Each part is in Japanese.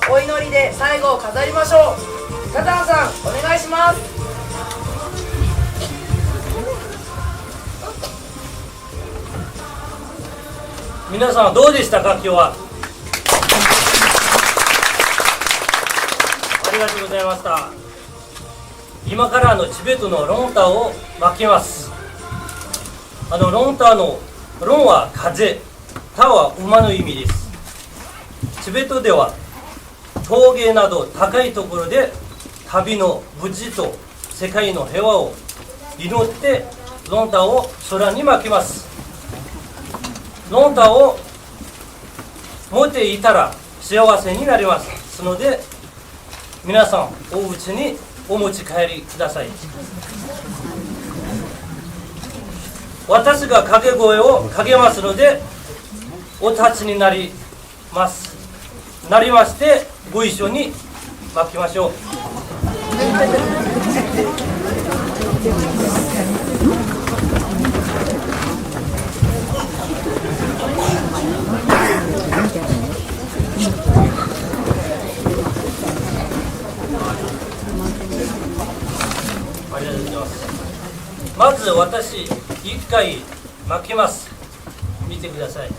お祈りで最後を飾りましょう。サタンさんお願いします。皆さんどうでしたか今日は。ありがとうございました。今からチベットのロンタを巻きます。ロンタのロンは風、タは馬の意味です。チベットでは峠など高いところで旅の無事と世界の平和を祈ってロンタを空に巻きます。ロンタを持っていたら幸せになりますので、皆さんお家にお持ち帰りください。私が掛け声をかけますのでお立ちになりましてご一緒に巻きましょう。ありがとうございます。まず私1回巻きます。見てください。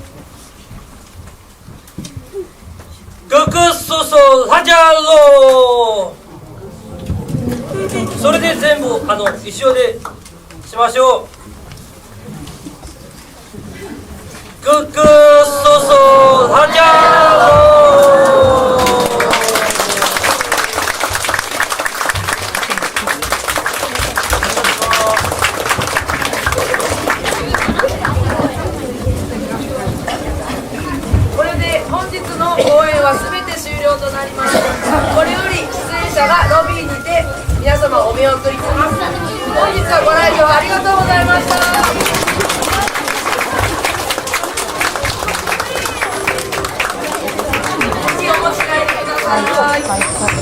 グクソソハジャロー。それで全部一緒でしましょう。グクソソハジャロー。となります。これより出演者がロビーにて皆様お見送りします。本日はご来場ありがとうございました。お持ち帰りください。